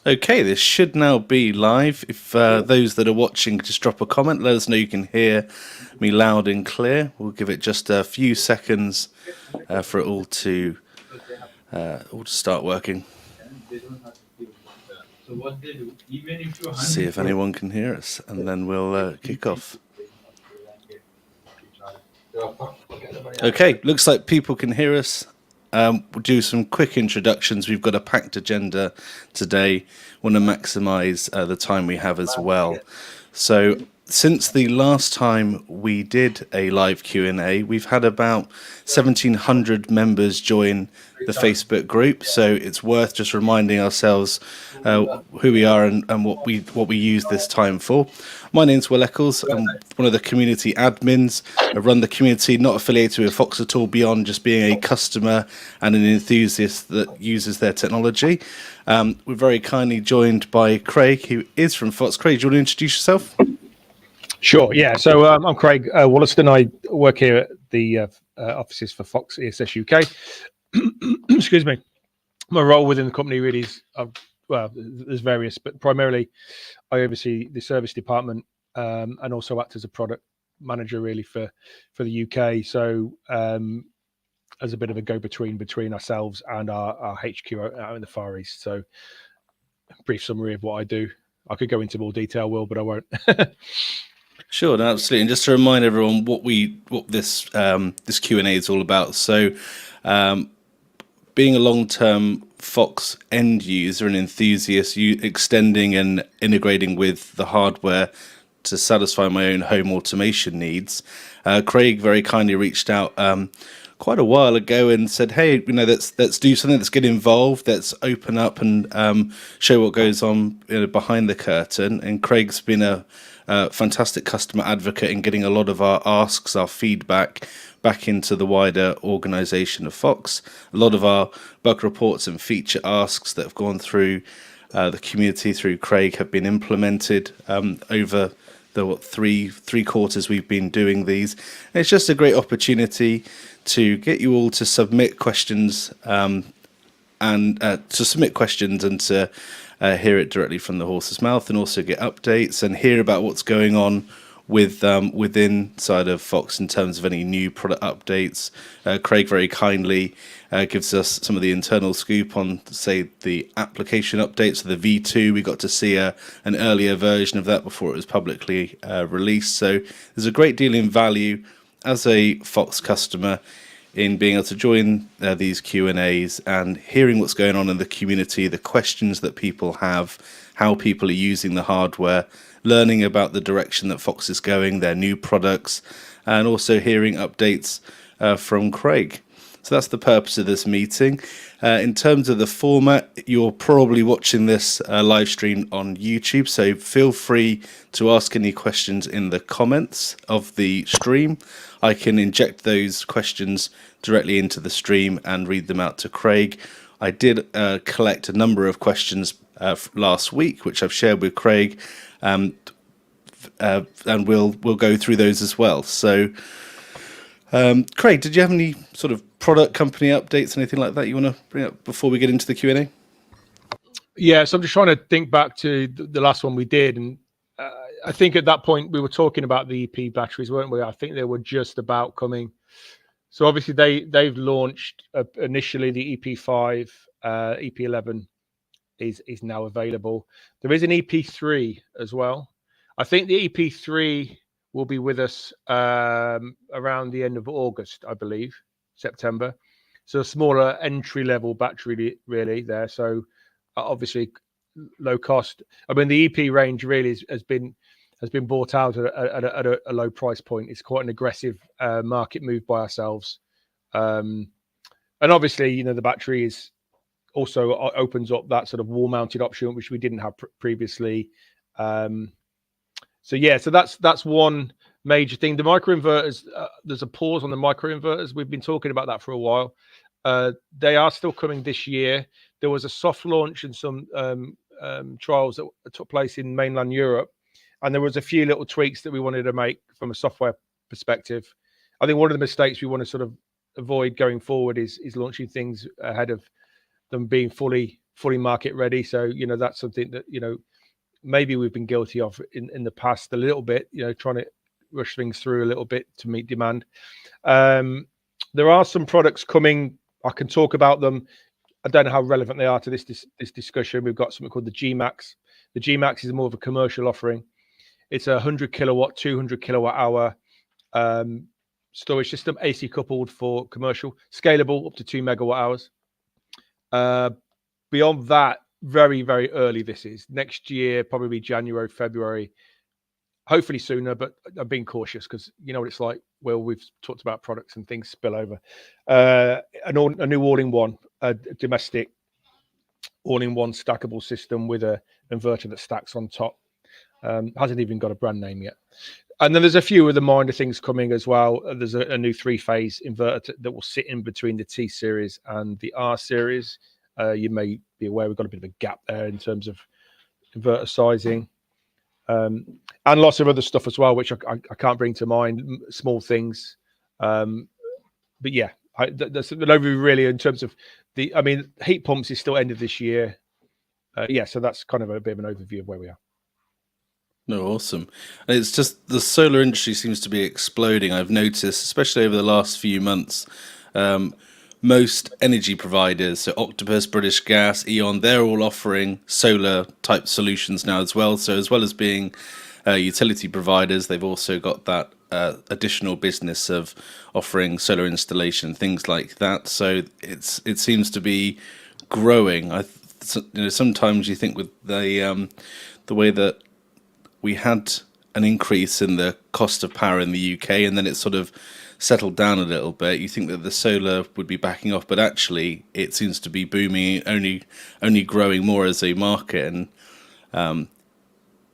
Okay, this should now be live. If those that are watching just drop a comment, let us know you can hear me loud and clear. We'll give it just a few seconds for it all to start working. See if anyone can hear us, and then we'll kick off. Okay, looks like people can hear us. We'll do some quick introductions. We've got a packed agenda today. Want to maximise the time we have as well. So since the last time we did a live Q&A, we've had about 1,700 members join the Facebook group. So it's worth just reminding ourselves who we are and what we use this time for. My name's Will Eccles. I'm one of the community admins. I run the community, not affiliated with Fox at all, beyond just being a customer and an enthusiast that uses their technology. We're very kindly joined by Craig, who is from Fox. Craig, do you want to introduce yourself? Sure, yeah. So I'm Craig Wollaston. I work here at the offices for FoxESS UK. Excuse me. My role within the company really is, well, there's various, but primarily I oversee the service department and also act as a product manager really for the UK. So as a bit of a go-between between ourselves and our HQ out in the Far East. So brief summary of what I do. I could go into more detail, Will, but I won't. Sure, no, absolutely. And just to remind everyone what this Q&A is all about. So being a long-term Fox end user and enthusiast, extending and integrating with the hardware to satisfy my own home automation needs, Craig very kindly reached out quite a while ago and said, hey, let's do something, let's get involved, let's open up and show what goes on behind the curtain. And Craig's been a fantastic customer advocate in getting a lot of our asks, our feedback back into the wider organization of Fox. A lot of our bug reports and feature asks that have gone through the community through Craig have been implemented over the three quarters we've been doing these. And it's just a great opportunity to get you all to submit questions and to hear it directly from the horse's mouth, and also get updates and hear about what's going on within side of Fox in terms of any new product updates. Craig very kindly gives us some of the internal scoop on, say, the application updates. So the V2, we got to see an earlier version of that before it was publicly released. So there's a great deal in value as a Fox customer in being able to join these Q&As and hearing what's going on in the community, the questions that people have, how people are using the hardware, learning about the direction that Fox is going, their new products, and also hearing updates from Craig. So that's the purpose of this meeting. In terms of the format, you're probably watching this live stream on YouTube, so feel free to ask any questions in the comments of the stream. I can inject those questions directly into the stream and read them out to Craig. I did collect a number of questions last week, which I've shared with Craig, and we'll go through those as well. So, Craig, did you have any sort of product company updates, anything like that you want to bring up before we get into the Q&A? Yeah, so I'm just trying to think back to the last one we did, and I think at that point we were talking about the EP batteries, weren't we? I think they were just about coming. So obviously they've launched initially the EP5, EP11 is now available. There is an EP3 as well. I think the EP3 will be with us around the end of August, I believe, September. So a smaller entry-level battery really there. So obviously low cost. I mean, the EP range really has been bought out at a low price point. It's quite an aggressive market move by ourselves. And obviously, the battery is also opens up that sort of wall-mounted option, which we didn't have previously. So that's one major thing. The microinverters, there's a pause on the microinverters. We've been talking about that for a while. They are still coming this year. There was a soft launch and some trials that took place in mainland Europe, and there was a few little tweaks that we wanted to make from a software perspective. I think one of the mistakes we want to sort of avoid going forward is launching things ahead of them being fully fully market ready. So, that's something that, maybe we've been guilty of in the past a little bit, trying to rush things through a little bit to meet demand. There are some products coming. I can talk about them. I don't know how relevant they are to this discussion. We've got something called the G-Max. The G-Max is more of a commercial offering. It's a 100 kilowatt, 200 kilowatt hour storage system, AC coupled for commercial, scalable up to 2 megawatt hours. Beyond that, very, very early this is. Next year, probably January, February, hopefully sooner, but I'm being cautious because you know what it's like. Well, we've talked about products and things spill over. A new all-in-one, domestic all-in-one stackable system with an inverter that stacks on top. Hasn't even got a brand name yet. And then there's a few of the minor things coming as well. There's a new 3-phase inverter that will sit in between the T series and the R series. You may be aware we've got a bit of a gap there in terms of inverter sizing. And lots of other stuff as well, which I can't bring to mind, small things. But yeah, that's an overview really in terms of heat pumps is still end of this year. So that's kind of a bit of an overview of where we are. No, awesome. And it's just the solar industry seems to be exploding. I've noticed, especially over the last few months, most energy providers, so Octopus, British Gas, Eon, they're all offering solar type solutions now as well. So as well as being utility providers, they've also got that additional business of offering solar installation, things like that. So it seems to be growing. Sometimes you think with the way that we had an increase in the cost of power in the UK, and then it sort of settled down a little bit. You think that the solar would be backing off, but actually it seems to be booming, only growing more as a market. And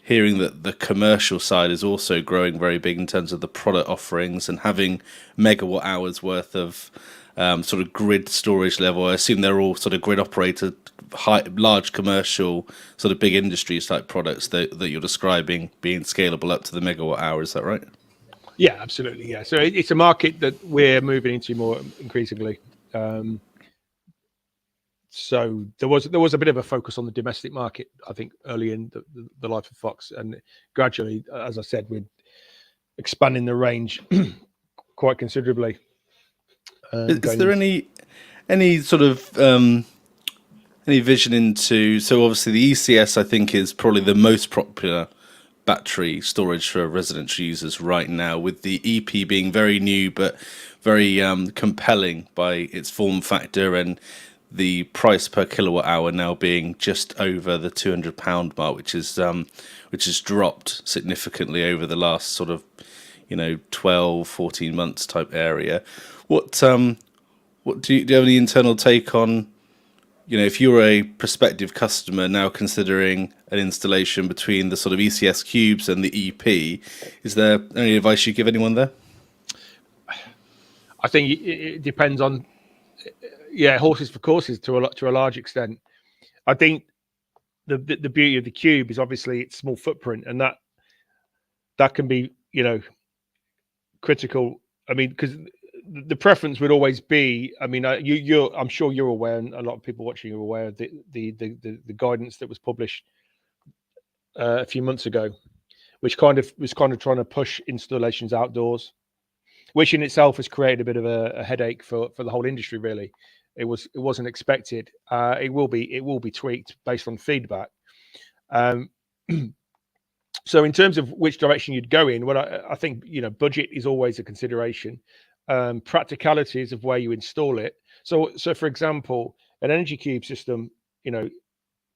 hearing that the commercial side is also growing very big in terms of the product offerings and having megawatt hours worth of sort of grid storage level. I assume they're all sort of grid operated, large commercial, sort of big industries type products that you're describing being scalable up to the megawatt hour. Is that right? Yeah, absolutely. Yeah. So it's a market that we're moving into more increasingly. So there was a bit of a focus on the domestic market, I think, early in the life of Fox, and gradually, as I said, we're expanding the range quite considerably. Is there any sort of any vision into? So obviously the ECS I think is probably the most popular battery storage for residential users right now, with the EP being very new but very compelling by its form factor, and the price per kilowatt hour now being just over the £200 mark, which has dropped significantly over the last sort of 12, 14 months type area. What do you have any internal take on? If you're a prospective customer now considering an installation between the sort of ECS cubes and the EP, is there any advice you give anyone there? I think it depends on, horses for courses to a large extent. I think the beauty of the cube is obviously its small footprint, and that can be critical. I mean, because the preference would always be, I mean, I'm sure you're aware, and a lot of people watching are aware of the guidance that was published a few months ago, which was trying to push installations outdoors, which in itself has created a bit of a headache for the whole industry. Really, it wasn't expected. It will be tweaked based on feedback. So in terms of which direction you'd go in, well, I think budget is always a consideration. Practicalities of where you install it. So for example, an energy cube system,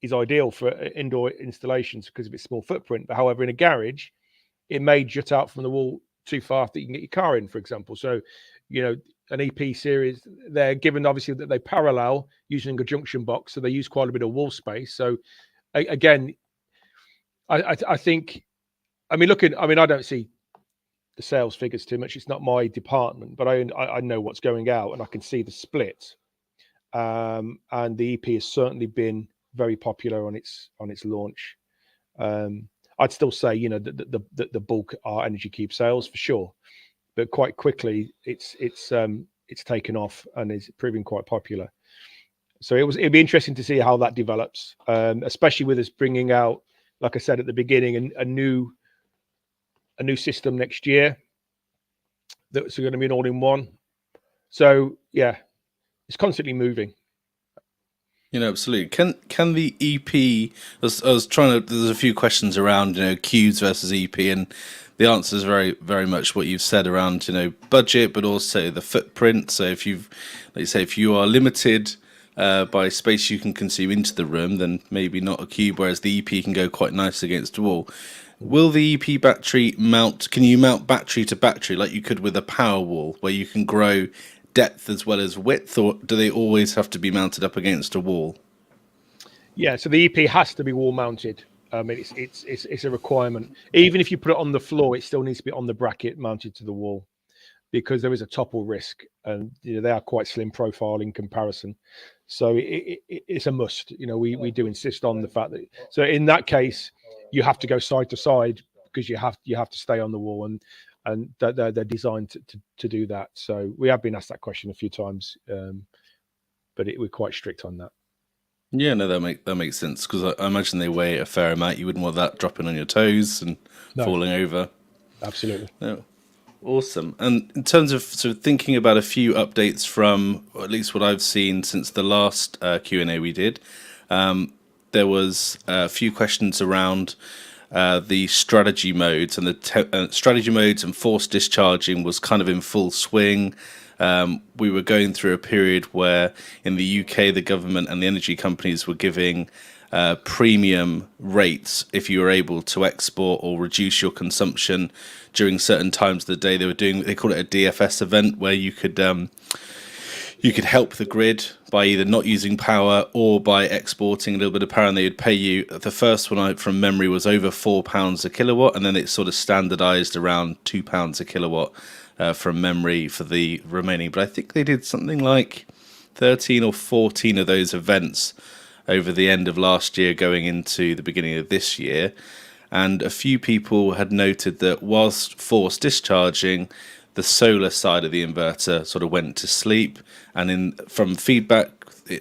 is ideal for indoor installations because of its small footprint. But however, in a garage, it may jut out from the wall too far that you can get your car in, for example. So, an EP series, they're given obviously that they parallel using a junction box, so they use quite a bit of wall space. So again, I think, I don't see the sales figures too much. It's not my department, but I know what's going out and I can see the split. And the EP has certainly been very popular on its launch. I'd still say the bulk are energy cube sales for sure, but quite quickly it's taken off and is proving quite popular. So it'd be interesting to see how that develops, especially with us bringing out, like I said at the beginning, a new system next year that's going to be an all-in-one. So yeah, it's constantly moving. Absolutely. Can the EP? I was trying to. There's a few questions around cubes versus EP, and the answer is very much what you've said around budget, but also the footprint. So if you've, like you say, if you are limited by space you can consume into the room, then maybe not a cube. Whereas the EP can go quite nice against a wall. Will the EP battery mount? Can you mount battery to battery like you could with a power wall, where you can grow depth as well as width, or do they always have to be mounted up against a wall? Yeah, so the EP has to be wall mounted. It's a requirement. Even if you put it on the floor, it still needs to be on the bracket mounted to the wall, because there is a topple risk, and they are quite slim profile in comparison. So it's a must. We do insist on the fact that. So in that case, you have to go side to side, because you have to stay on the wall, and they're designed to do that. So we have been asked that question a few times, but we're quite strict on that. Yeah, no, that makes sense, because I imagine they weigh a fair amount. You wouldn't want that dropping on your toes and falling over. Absolutely. No. Awesome. And in terms of sort of thinking about a few updates from, or at least what I've seen since the last Q&A we did, there was a few questions around the strategy modes, and the strategy modes and force discharging was kind of in full swing. We were going through a period where in the UK the government and the energy companies were giving premium rates if you were able to export or reduce your consumption during certain times of the day. They call it a DFS event, where you could help the grid by either not using power or by exporting a little bit of power, and they would pay you. The first one from memory was over £4 a kilowatt, and then it sort of standardized around £2 a kilowatt from memory for the remaining. But I think they did something like 13 or 14 of those events over the end of last year going into the beginning of this year. And a few people had noted that whilst force discharging, the solar side of the inverter sort of went to sleep. And from feedback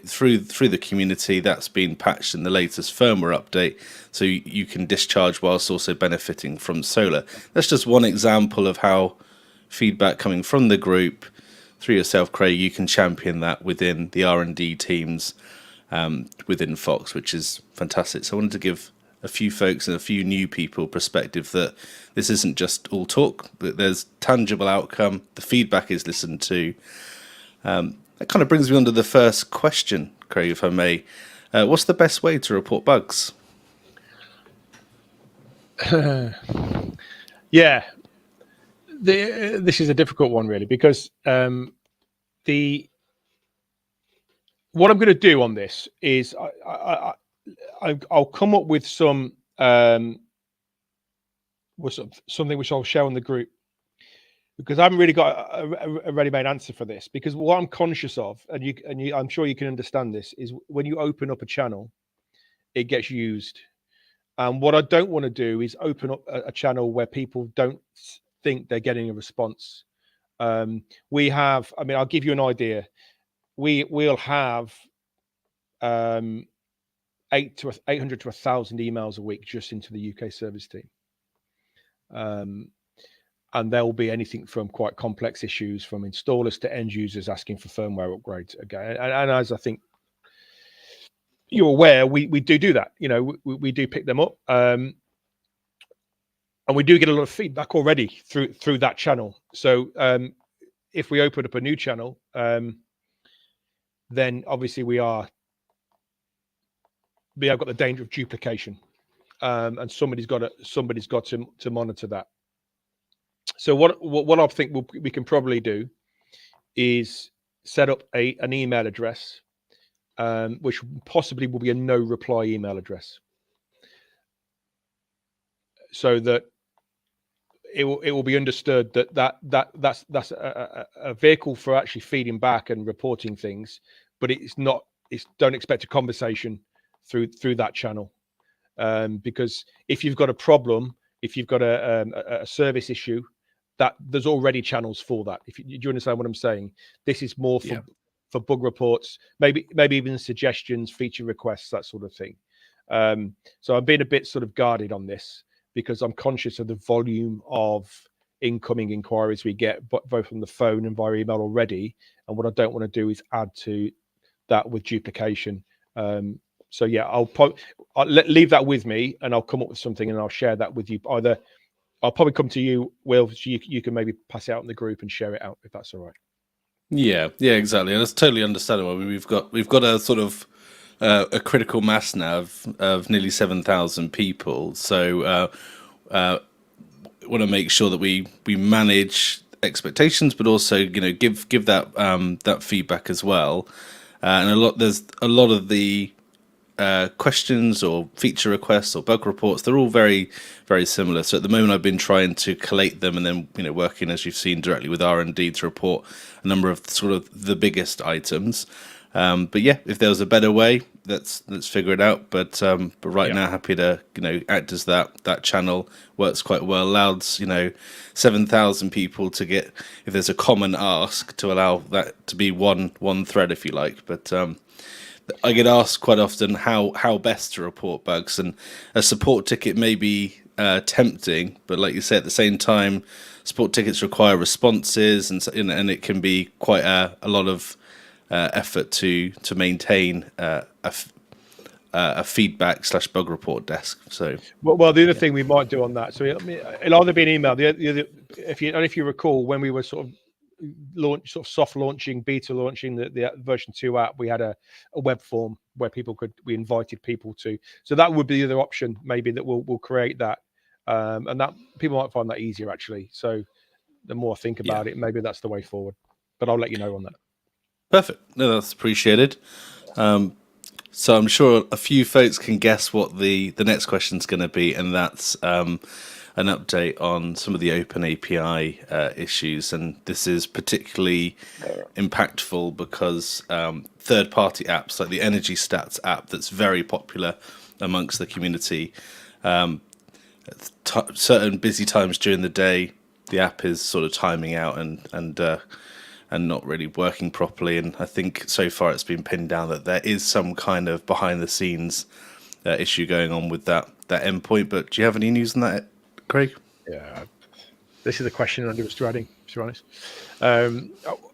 through the community, that's been patched in the latest firmware update, so you can discharge whilst also benefiting from solar. That's just one example of how feedback coming from the group, through yourself, Craig, you can champion that within the R&D teams within Fox, which is fantastic. So I wanted to give a few folks and a few new people perspective that this isn't just all talk, that there's tangible outcome, the feedback is listened to. That kind of brings me on to the first question, Craig, if I may. What's the best way to report bugs? Yeah, this is a difficult one, really, because what I'm going to do on this is I'll come up with something which I'll share on the group, because I haven't really got a ready-made answer for this. Because what I'm conscious of, and I'm sure you can understand this, is when you open up a channel, it gets used. And what I don't want to do is open up a channel where people don't think they're getting a response. I'll give you an idea. We'll have 800 to 1,000 emails a week just into the UK service team. And there will be anything from quite complex issues, from installers to end users asking for firmware upgrades. Okay, and as I think you're aware, we do that. We do pick them up, and we do get a lot of feedback already through that channel. So if we open up a new channel, then obviously we have got the danger of duplication, and somebody's got to monitor that. So what I think we can probably do is set up an email address, which possibly will be a no reply email address, so that it will be understood that's a vehicle for actually feeding back and reporting things, but don't expect a conversation through that channel, because if you've got a problem, if you've got a service issue, that there's already channels for that. Do you understand what I'm saying? This is more for bug reports, maybe even suggestions, feature requests, that sort of thing. So I've been a bit sort of guarded on this because I'm conscious of the volume of incoming inquiries we get, both from the phone and via email already. And what I don't want to do is add to that with duplication. So yeah, I'll leave that with me, and I'll come up with something, and I'll share that with you. Either I'll probably come to you, Will, so you can maybe pass it out in the group and share it out if that's all right. Yeah, exactly, and it's totally understandable. I mean, we've got a sort of a critical mass now of nearly 7,000 people, so want to make sure that we manage expectations, but also give that that feedback as well. And there's a lot of the questions or feature requests or bug reports, they're all very, very similar. So at the moment, I've been trying to collate them and then working, as you've seen, directly with R&D to report a number of sort of the biggest items. But yeah, if there was a better way, let's figure it out. But right now, happy to act as that channel. Works quite well. Allows 7,000 people to get, if there's a common ask, to allow that to be one thread, if you like. But I get asked quite often how best to report bugs, and a support ticket may be tempting, but like you say, at the same time, support tickets require responses, and it can be quite a lot of effort to maintain a feedback / bug report desk. So well, the other thing we might do on that, so it'll either be an email. The other, if you recall, when we were sort of soft launching, beta launching the version 2 app, we had a web form where we invited people to. So that would be the other option, maybe, that we'll create that, and that people might find that easier actually. So the more I think about it, maybe that's the way forward. But I'll let you know on that. Perfect. No, that's appreciated. So I'm sure a few folks can guess what the next question is going to be, and that's an update on some of the open API issues. And this is particularly impactful because third-party apps like the Energy Stats app, that's very popular amongst the community, certain busy times during the day, the app is sort of timing out and not really working properly. And I think so far it's been pinned down that there is some kind of behind-the-scenes issue going on with that endpoint. But do you have any news on that, Craig? Yeah, this is the question I was dreading, to be honest.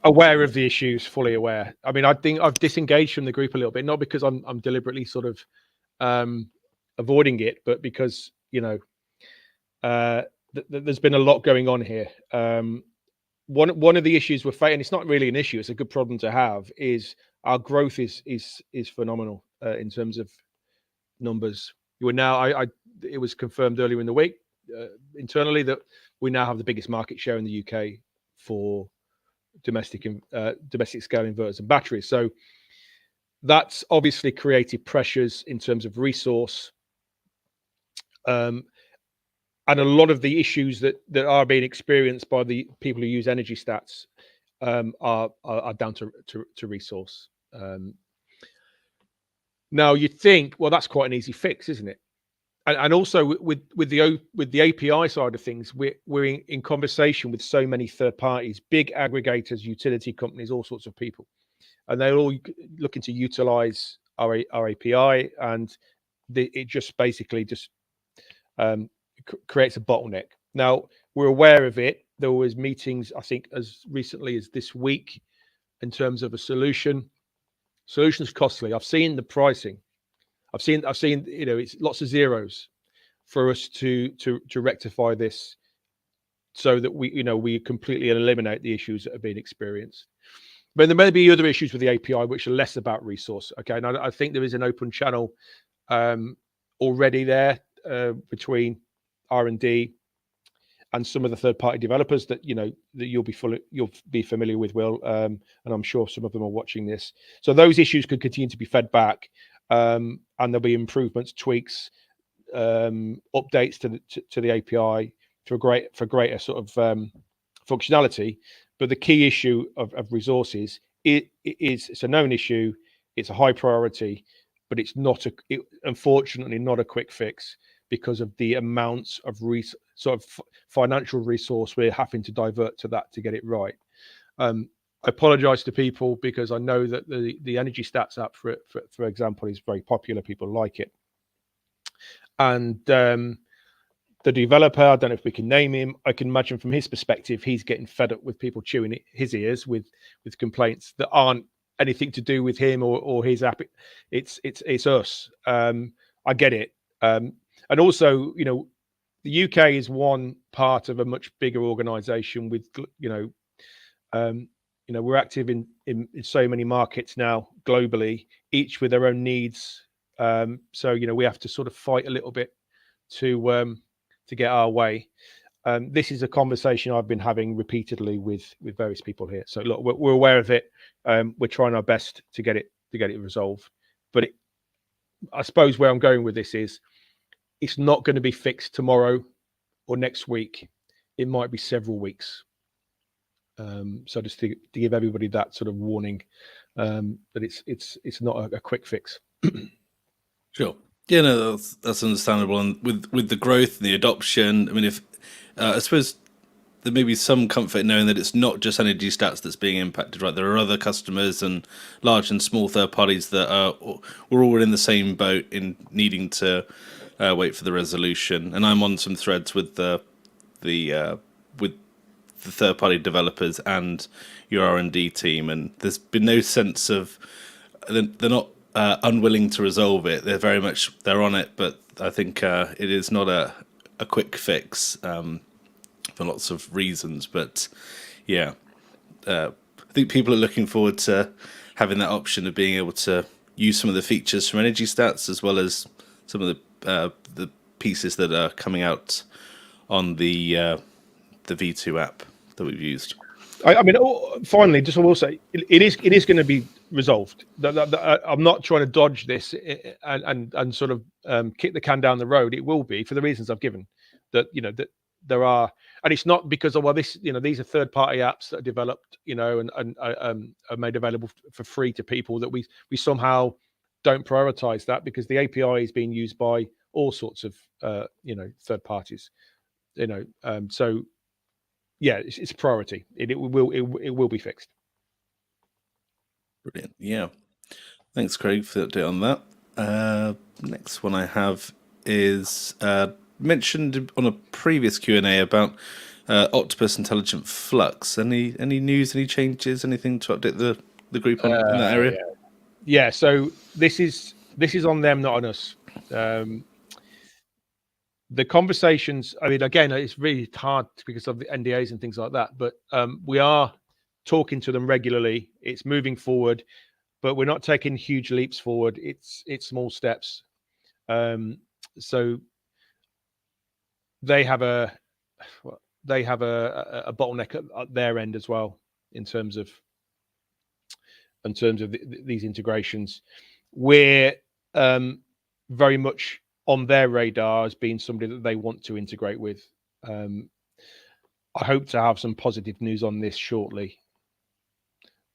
Aware of the issues, fully aware. I mean, I think I've disengaged from the group a little bit, not because I'm deliberately sort of avoiding it, but because there's been a lot going on here. One of the issues we're facing, it's not really an issue, it's a good problem to have, is our growth is phenomenal in terms of numbers. It was confirmed earlier in the week internally that we now have the biggest market share in the UK for domestic scale inverters and batteries. So that's obviously created pressures in terms of resource, and a lot of the issues that are being experienced by the people who use Energy Stats are down to resource. Now you'd think, well, that's quite an easy fix, isn't it? And also with the API side of things, we're in conversation with so many third parties, big aggregators, utility companies, all sorts of people, and they're all looking to utilize our API, and it just basically creates a bottleneck. Now we're aware of it. There was meetings, I think, as recently as this week, in terms of a solution. Solution's costly. I've seen the pricing. I've seen it's lots of zeros for us to rectify this, so that we completely eliminate the issues that have been experienced. But there may be other issues with the API which are less about resource. Okay, and I think there is an open channel already there between R&D and some of the third-party developers that that you'll be familiar with, Will, and I'm sure some of them are watching this. So those issues could continue to be fed back, and there'll be improvements, tweaks, updates to the API for greater sort of functionality. But the key issue of resources, it's a known issue, it's a high priority, but it's unfortunately not a quick fix because of the amounts of sort of financial resource we're having to divert to that to get it right. I apologize to people because I know that the energy stats app, for example, is very popular. People like it. And the developer, I don't know if we can name him. I can imagine from his perspective, he's getting fed up with people chewing his ears with complaints that aren't anything to do with him or his app. It's us. I get it. And also, the UK is one part of a much bigger organisation with, we're active in so many markets now globally, each with their own needs. So we have to sort of fight a little bit to get our way. This is a conversation I've been having repeatedly with various people here. So look, we're aware of it. We're trying our best to get it resolved. But I suppose where I'm going with this is, it's not going to be fixed tomorrow or next week. It might be several weeks. So just to give everybody that sort of warning, that it's not a quick fix. Sure. Yeah, no, that's understandable. And with the growth and the adoption, I mean, if I suppose there may be some comfort in knowing that it's not just energy stats that's being impacted, right? There are other customers and large and small third parties that we're all in the same boat in needing to wait for the resolution. And I'm on some threads with the third party developers and your R&D team, and there's been no sense of they're not unwilling to resolve it. They're on it, but I think it is not a quick fix for lots of reasons. But yeah, I think people are looking forward to having that option of being able to use some of the features from Energy Stats, as well as some of the pieces that are coming out on the V2 app that we've used. I mean, finally, just will say, it is going to be resolved. I'm not trying to dodge this and sort of kick the can down the road. It will be, for the reasons I've given. That that there are, and it's not because of, well, these are third party apps that are developed, and are made available for free to people, that we somehow don't prioritize that, because the API is being used by all sorts of third parties. So yeah, it's a priority. It will be fixed. Brilliant. Yeah. Thanks, Craig, for the update on that. Next one I have is mentioned on a previous Q&A about Octopus Intelligent Flux. Any news, any changes, anything to update the group on in that area? Yeah. So this is on them, not on us. The conversations, I mean, again, it's really hard because of the NDAs and things like that, but we are talking to them regularly. It's moving forward, but we're not taking huge leaps forward. It's small steps. So they have a bottleneck at their end as well, in terms of these integrations. We're very much on their radar as being somebody that they want to integrate with. I hope to have some positive news on this shortly.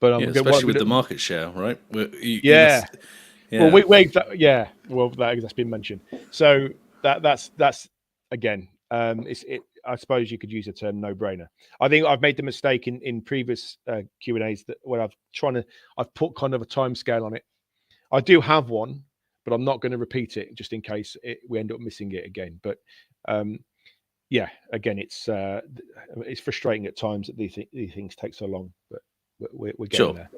But especially with the market share, right? Well, that's been mentioned. So that's again, I suppose you could use the term no-brainer. I think I've made the mistake in previous Q&As that when I've put kind of a time scale on it. I do have one, but I'm not going to repeat it just in case we end up missing it again. But yeah, again, it's frustrating at times that these things take so long, but we're getting there.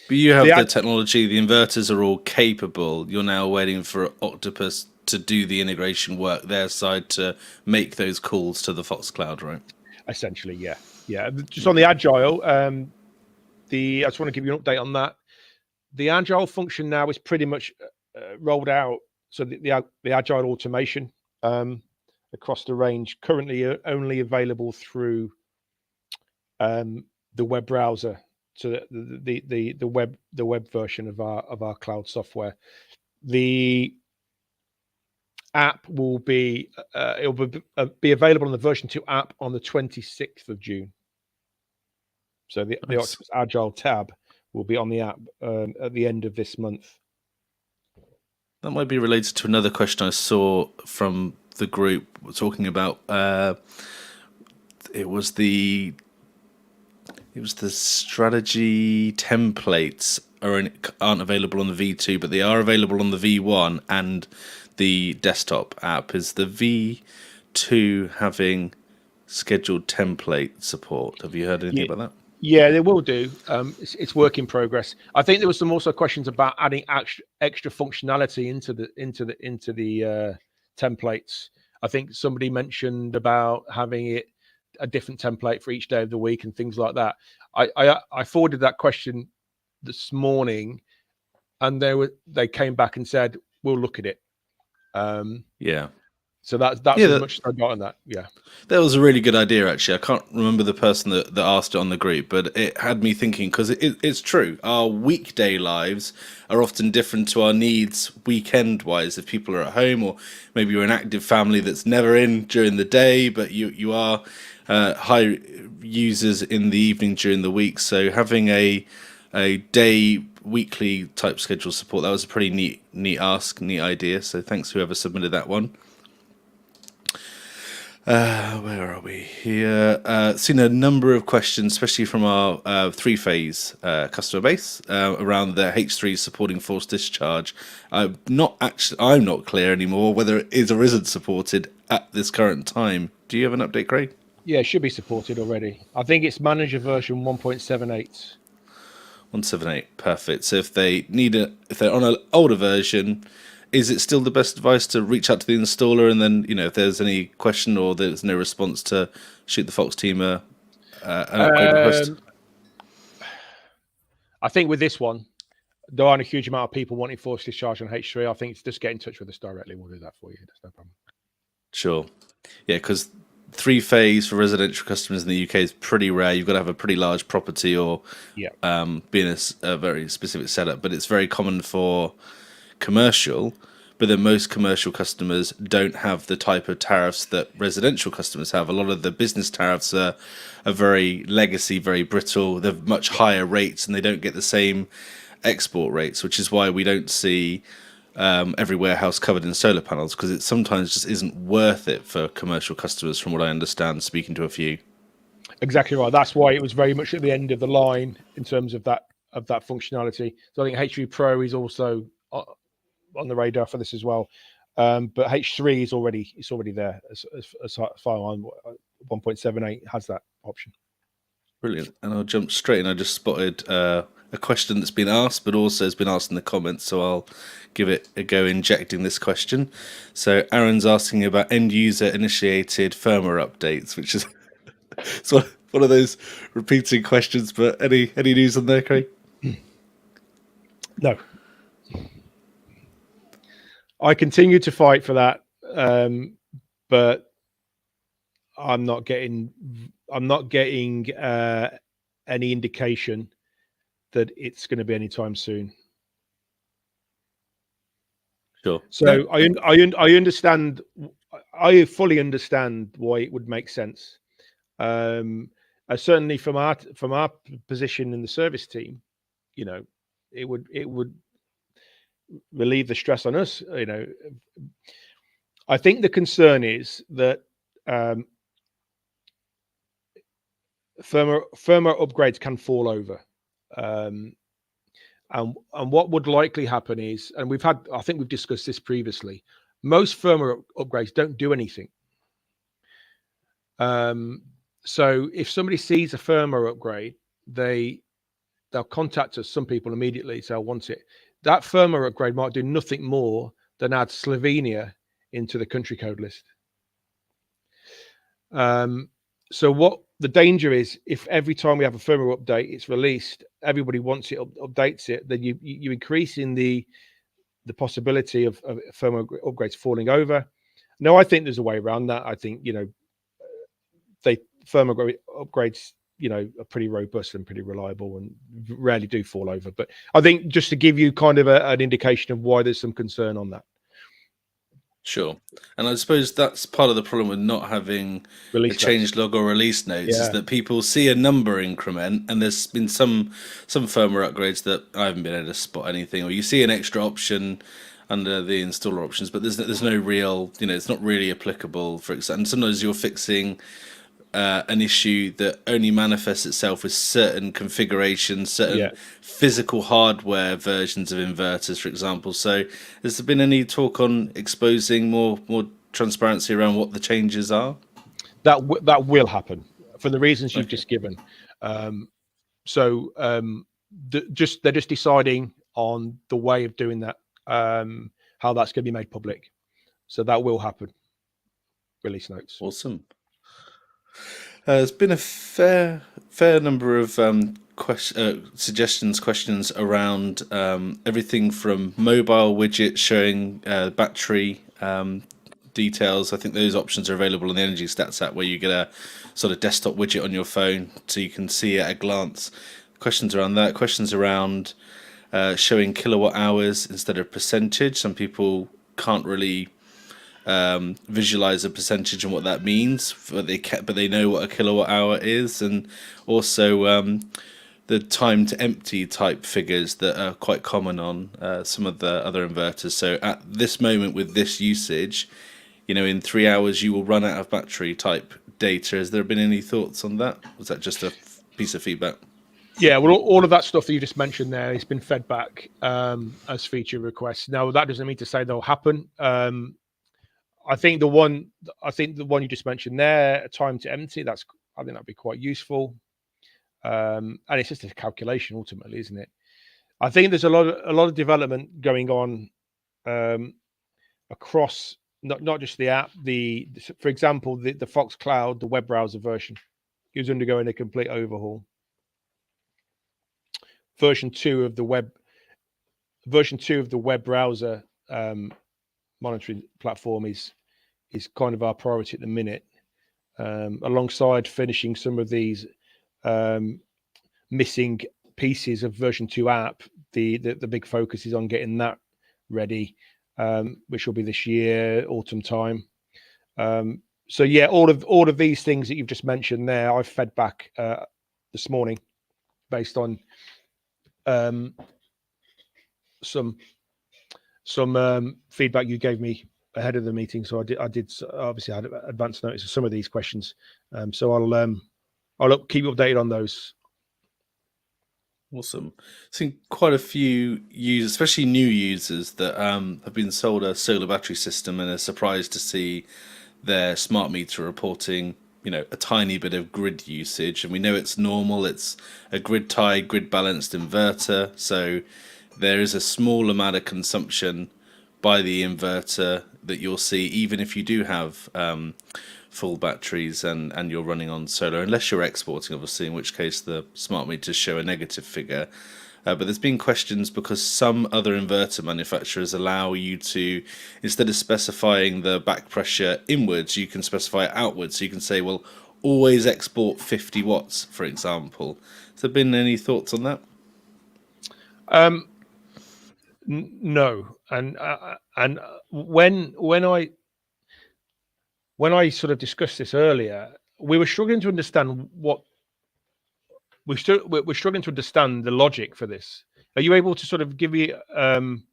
But you have the technology, the inverters are all capable. You're now waiting for Octopus to do the integration work their side to make those calls to the Fox Cloud, right? Essentially, yeah. Just on the Agile, I just want to give you an update on that. The Agile function now is pretty much rolled out. So the Agile automation across the range, currently only available through the web browser. So the web version of our cloud software. The app will be available on the version 2 app on the 26th of June. So the Octopus Agile tab will be on the app at the end of this month. That might be related to another question I saw from the group talking about. It was the It was the strategy templates aren't available on the V2, but they are available on the V1 and the desktop app. Is the V2 having scheduled template support? Have you heard anything Yeah, about that? yeah, they will do. It's work in progress. I think there was some also questions about adding extra functionality into the templates. I think somebody mentioned about having it a different template for each day of the week and things like that. I forwarded that question this morning, and they came back and said we'll look at it. Yeah. So that's Yeah, as much as I got on that. Yeah. that was a really good idea, actually. I can't remember the person that asked it on the group, but it had me thinking because it's true. Our weekday lives are often different to our needs weekend wise. If people are at home, or maybe you're an active family that's never in during the day, but you are high users in the evening during the week. So having a day weekly type schedule support, that was a pretty neat ask, neat idea. So thanks whoever submitted that one. Where are we here? Seen a number of questions, especially from our three-phase customer base, around the H3 supporting forced discharge. I'm not clear anymore whether it is or isn't supported at this current time. Do you have an update, Craig? Yeah, it should be supported already. I think it's manager version 1.78. 178, perfect. So if they're on an older version, is it still the best advice to reach out to the installer, and then if there's any question or there's no response, to shoot the Fox team an upgrade request? Um, I think with this one, there aren't a huge amount of people wanting forced discharge on H3. I think it's just get in touch with us directly. We'll do that for you. That's no problem. Sure. Yeah, because three-phase for residential customers in the UK is pretty rare. You've got to have a pretty large property or Yeah. be in a very specific setup. But it's very common for commercial. But then most commercial customers don't have the type of tariffs that residential customers have. A lot of the business tariffs are very legacy, very brittle. They're much higher rates, and they don't get the same export rates, which is why we don't see every warehouse covered in solar panels, because it sometimes just isn't worth it for commercial customers, from what I understand, speaking to a few. Exactly right. That's why it was very much at the end of the line in terms of that functionality. So I think H3 Pro is also on the radar for this as well. But H3 is already there as far on 1.78 has that option. Brilliant. And I'll jump straight in. I just spotted a question that's been asked, but also has been asked in the comments, so I'll give it a go injecting this question. So Aaron's asking about end user initiated firmware updates, which is it's one of those repeating questions. But any news on there, Craig? No. I continue to fight for that, but I'm not getting any indication that it's going to be anytime soon. Sure. So no. I understand. I fully understand why it would make sense. Certainly from our position in the service team, it would relieve the stress on us. I think the concern is that firmware upgrades can fall over. And what would likely happen is, and I think we've discussed this previously, most firmware upgrades don't do anything. So if somebody sees a firmware upgrade, they'll contact us, some people immediately, say, I want it. That firmware upgrade might do nothing more than add Slovenia into the country code list. So what the danger is, if every time we have a firmware update, it's released, everybody wants it, updates it, then you increase in the possibility of firmware upgrades falling over. No, I think there's a way around that. I think, firmware upgrades, are pretty robust and pretty reliable and rarely do fall over. But I think just to give you kind of an indication of why there's some concern on that. Sure. And I suppose that's part of the problem with not having Release a change log or release notes, is Yeah. that people see a number increment, and there's been some firmware upgrades that I haven't been able to spot anything, or you see an extra option under the installer options, but there's no real, it's not really applicable for example. And sometimes you're fixing an issue that only manifests itself with certain configurations, certain Yeah, physical hardware versions of inverters, for example. So, has there been any talk on exposing more transparency around what the changes are? that will happen for the reasons you've Okay, just given. Um, so they're just deciding on the way of doing that, how that's going to be made public. So that will happen. Release notes. awesome. There's been a fair number of suggestions, questions around everything from mobile widgets showing battery details. I think those options are available on the Energy Stats app, where you get a sort of desktop widget on your phone, so you can see at a glance. Questions around that. Questions around showing kilowatt hours instead of percentage. Some people can't really visualize a percentage and what that means, but they know what a kilowatt hour is, and also the time to empty type figures that are quite common on some of the other inverters. So at this moment, with this usage, in 3 hours you will run out of battery type data. Has there been any thoughts on that? Was that just a piece of feedback? Yeah, well, all of that stuff that you just mentioned there has been fed back as feature requests. Now, that doesn't mean to say they'll happen. I think the one you just mentioned there, time to empty. I think that'd be quite useful. And it's just a calculation ultimately, isn't it? I think there's a lot of development going on across not just the app. For example, the Fox Cloud, the web browser version, is undergoing a complete overhaul. Version two of the web browser monitoring platform is kind of our priority at the minute, alongside finishing some of these missing pieces of version 2 app. The big focus is on getting that ready, which will be this year, autumn time. So yeah, all of these things that you've just mentioned there, I've fed back this morning based on some feedback you gave me ahead of the meeting. So I did obviously had advance notice of some of these questions. So I'll keep you updated on those. Awesome. Seen quite a few users, especially new users, that have been sold a solar battery system and are surprised to see their smart meter reporting, a tiny bit of grid usage. And we know it's normal. It's a grid tied, grid balanced inverter. So there is a small amount of consumption by the inverter that you'll see, even if you do have full batteries and you're running on solar, unless you're exporting, obviously, in which case the smart meters show a negative figure. But there's been questions because some other inverter manufacturers allow you to, instead of specifying the back pressure inwards, you can specify it outwards. So you can say, well, always export 50 watts, for example. Has there been any thoughts on that? No, and when I sort of discussed this earlier, we were struggling to understand we're struggling to understand the logic for this. Are you able to sort of give me an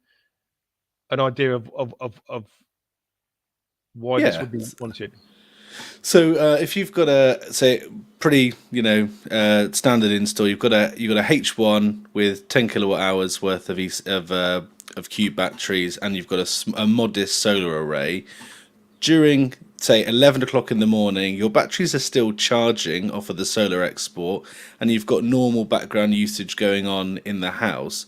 idea of why this Yeah. would be wanted? So if you've got a say pretty standard install, you've got a H1 with 10 kilowatt hours worth of cube batteries, and you've got a modest solar array. During say 11 o'clock in the morning, your batteries are still charging off of the solar export, and you've got normal background usage going on in the house.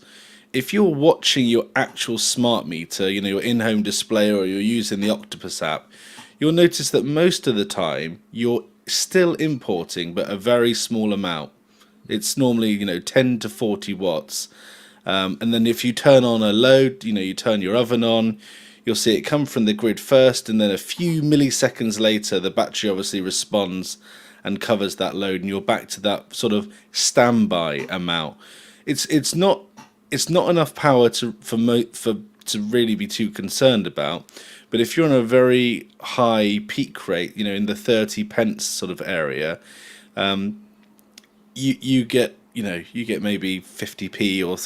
If you're watching your actual smart meter, your in-home display, or you're using the Octopus app, you'll notice that most of the time you're still importing, but a very small amount. It's normally 10 to 40 watts. And then if you turn on a load, you turn your oven on, you'll see it come from the grid first, and then a few milliseconds later, the battery obviously responds and covers that load, and you're back to that sort of standby amount. It's not enough power to really be too concerned about. But if you're on a very high peak rate, in the 30 pence sort of area, you get maybe 50p or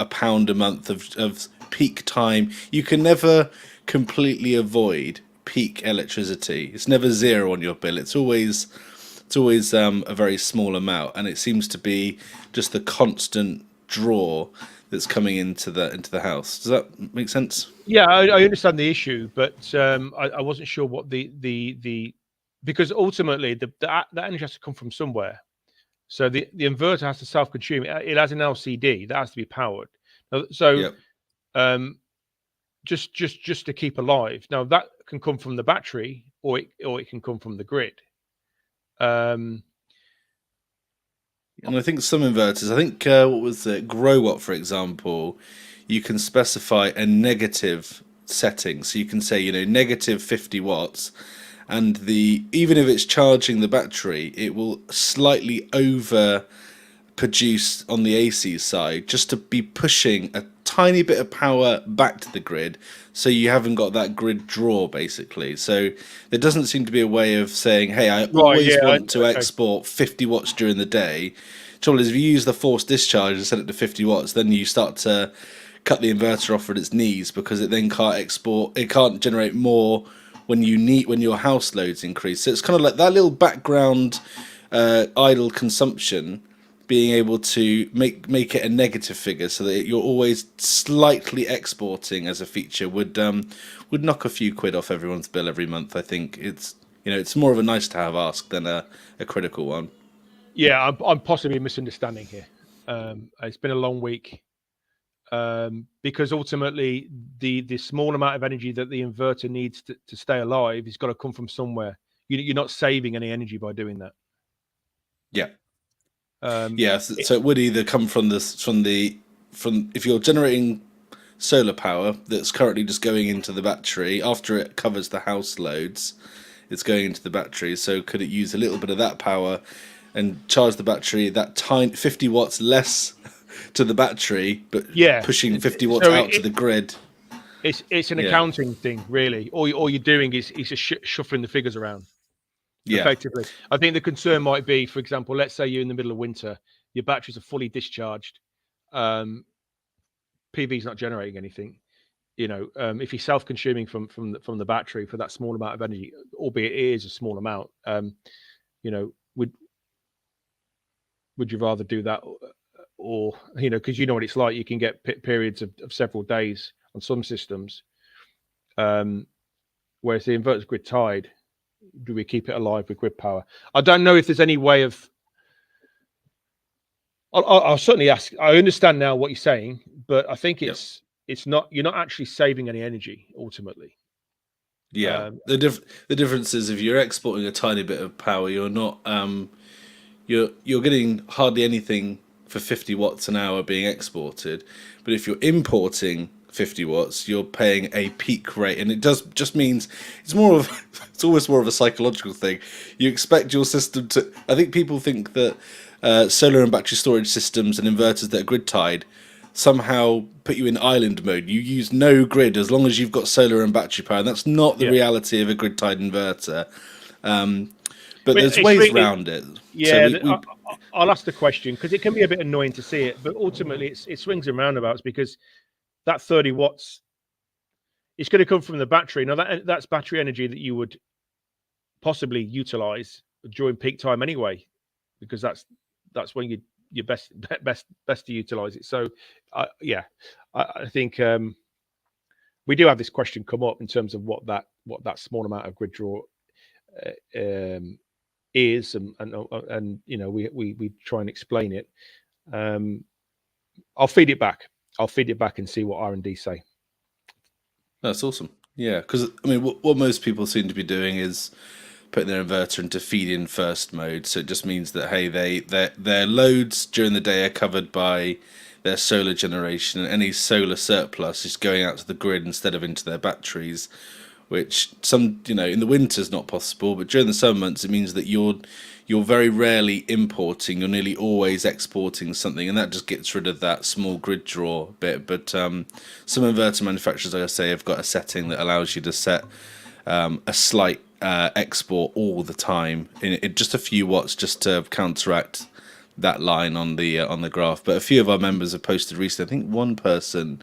a pound a month of peak time. You can never completely avoid peak electricity. It's never zero on your bill. It's always it's always a very small amount, and it seems to be just the constant draw that's coming into the house. Does that make sense? Yeah, I understand the issue, but I wasn't sure what the because ultimately the energy has to come from somewhere. So the inverter has to self-consume. It has an LCD that has to be powered. So Yep. um, just to keep alive. Now that can come from the battery, or it can come from the grid. Um, And I think some inverters, I think what was it, Growwatt, for example, you can specify a negative setting. So you can say, negative 50 watts, and the even if it's charging the battery, it will slightly over produce on the AC side just to be pushing a tiny bit of power back to the grid, so you haven't got that grid draw basically. So there doesn't seem to be a way of saying, hey, I right. always Yeah. want to Okay. export 50 watts during the day. Trouble is, if you use the forced discharge and set it to 50 watts, then you start to cut the inverter off at its knees, because it then can't export, it can't generate more when your house loads increase. So it's kind of like that little background idle consumption, being able to make it a negative figure so that you're always slightly exporting as a feature would knock a few quid off everyone's bill every month. I think it's more of a nice to have ask than a critical one. Yeah, I'm possibly misunderstanding here. It's been a long week, because ultimately the small amount of energy that the inverter needs to stay alive has got to come from somewhere. You're not saving any energy by doing that. Yeah. Um, Yeah, so it would either come from if you're generating solar power that's currently just going into the battery after it covers the house loads, it's going into the battery. So could it use a little bit of that power and charge the battery that tiny 50 watts less to the battery, but yeah, pushing 50 watts so out to the grid? it's an Yeah, accounting thing, really. All you're doing is just shuffling the figures around yeah, effectively. I think the concern might be, for example, let's say you're in the middle of winter, your batteries are fully discharged, um, PV's not generating anything. If you're self-consuming from the battery for that small amount of energy, albeit it is a small amount, you know, would you rather do that, or because you know what it's like, you can get periods of several days on some systems, um, whereas the inverter's grid tied. Do we keep it alive with grid power? I don't know if there's any way of. I'll certainly ask. I understand now what you're saying, but I think yep, it's not. You're not actually saving any energy ultimately. yeah. Um, The difference is, if you're exporting a tiny bit of power, you're not you're getting hardly anything for 50 watts an hour being exported. But if you're importing 50 watts, you're paying a peak rate, and it does just means it's more of it's almost more of a psychological thing. You expect your system to. I think people think that solar and battery storage systems and inverters that are grid tied somehow put you in island mode. You use no grid as long as you've got solar and battery power. And that's not the yeah, reality of a grid tied inverter. But but there's it's ways really. around it. So Yeah, we I'll ask the question because it can be a bit annoying to see it, but ultimately it swings and roundabouts because that 30 watts, it's going to come from the battery. Now that's battery energy that you would possibly utilize during peak time anyway, because that's when you're best to utilize it. So, yeah, I think we do have this question come up in terms of what that small amount of grid draw uh, um, is, and we try and explain it. Um, I'll feed it back. I'll feed it back and see what R&D say. That's awesome. Yeah, because I mean, what most people seem to be doing is putting their inverter into feed-in first mode. So it just means that, hey, their loads during the day are covered by their solar generation, and any solar surplus is going out to the grid instead of into their batteries. Which in the winter is not possible, but during the summer months it means that you're very rarely importing. You're nearly always exporting something, and that just gets rid of that small grid draw bit. But some inverter manufacturers, like I say, have got a setting that allows you to set a slight export all the time in just a few watts, just to counteract that line on the graph. But a few of our members have posted recently. I think one person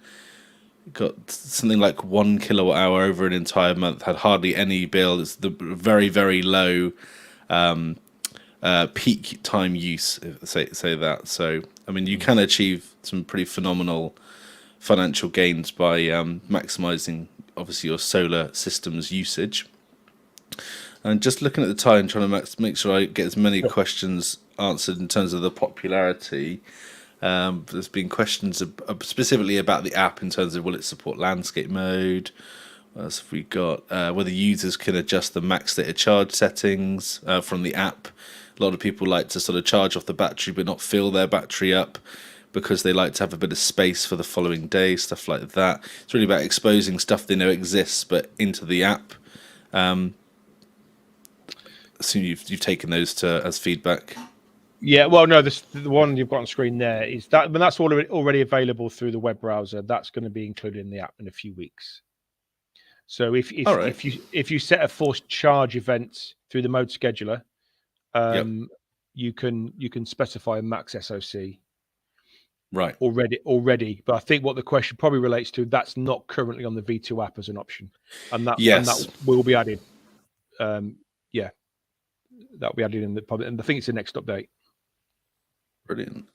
got something like 1 kilowatt hour over an entire month, had hardly any bill. It's the very, very low peak time use, say that. So, I mean, you can achieve some pretty phenomenal financial gains by maximizing, obviously, your solar systems usage. And just looking at the time, trying to make sure I get as many Sure. questions answered in terms of the popularity. There's been questions specifically about the app in terms of will it support landscape mode. What else have we got? Whether users can adjust the max data charge settings from the app. A lot of people like to sort of charge off the battery but not fill their battery up because they like to have a bit of space for the following day, stuff like that. It's really about exposing stuff they know exists but into the app. Assume you've taken those to as feedback. Yeah, well, no, the one you've got on screen there is that, but that's already available through the web browser. That's going to be included in the app in a few weeks. So All right. if you set a forced charge event through the mode scheduler, Yep. you can specify a max SOC Right. already. But I think what the question probably relates to, that's not currently on the V2 app as an option, and that Yes. will be added. Yeah, that'll be added in the public, and I think it's the next update. Brilliant.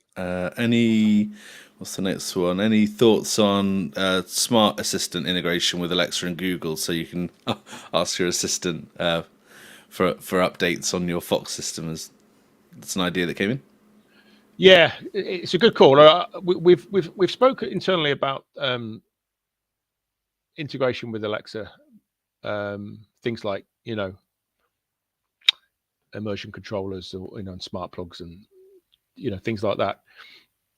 What's the next one? Any thoughts on smart assistant integration with Alexa and Google, so you can ask your assistant for updates on your Fox system? That's an idea that came in. Yeah, it's a good call. We've spoken internally about integration with Alexa, things like immersion controllers, or and smart plugs, and things like that.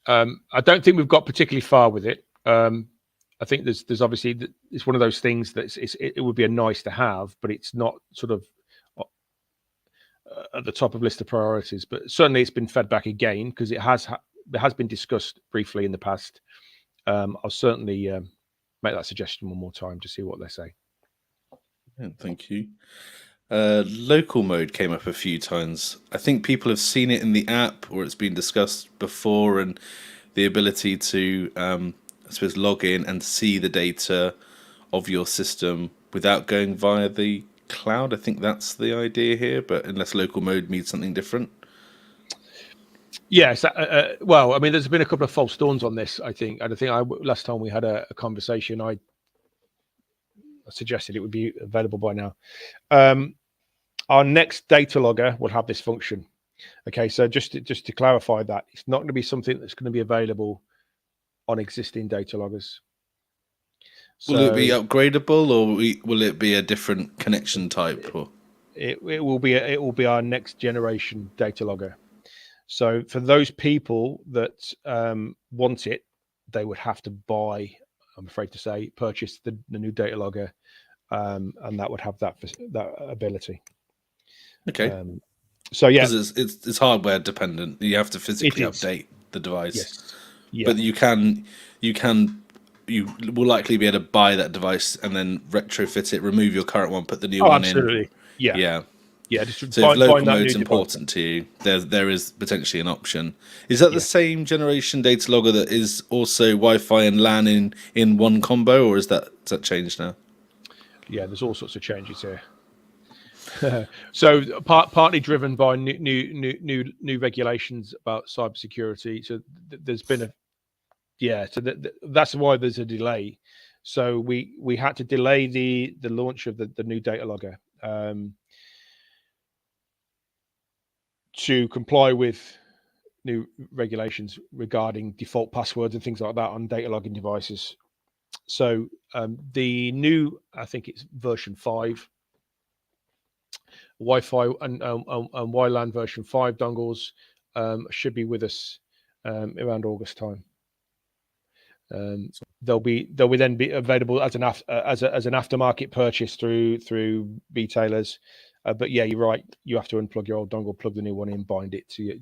I don't think we've got particularly far with it. I think there's obviously, it's one of those things that it would be a nice to have, but it's not sort of at the top of list of priorities. But certainly it's been fed back again because it has been discussed briefly in the past. I'll certainly make that suggestion one more time to see what they say. Yeah, thank you. Local mode came up a few times. I think people have seen it in the app, or it's been discussed before, and the ability to, I suppose, log in and see the data of your system without going via the cloud. I think that's the idea here, but unless local mode means something different. Yes. Well, I mean, there's been a couple of false dawns on this, I think. And I think last time we had a conversation, I suggested it would be available by now. Our next data logger will have this function. Okay, so just to clarify that, it's not going to be something that's going to be available on existing data loggers. So, will it be upgradable, or will it be a different connection type? Or it will be our next generation data logger. So for those people that want it, they would have to buy, I'm afraid to say, purchase the new data logger, and that would have that ability. Okay. So yeah, because it's hardware dependent. You have to physically update the device. Yes. Yeah. But you will likely be able to buy that device and then retrofit it, remove your current one, put the new one absolutely. in. Yeah. So if local mode's important to you, there is potentially an option. Is that the same generation data logger that is also Wi-Fi and LAN in one combo, or is that changed now? Yeah, there's all sorts of changes here. So partly driven by new regulations about cybersecurity. So there's been so that's why there's a delay. So we had to delay the launch of the new data logger to comply with new regulations regarding default passwords and things like that on data logging devices. So the new, I think it's version 5, Wi-Fi and WLAN version 5 dongles should be with us around August time. They'll then be available as an aftermarket purchase through retailers. But yeah, you're right. You have to unplug your old dongle, plug the new one in, bind it to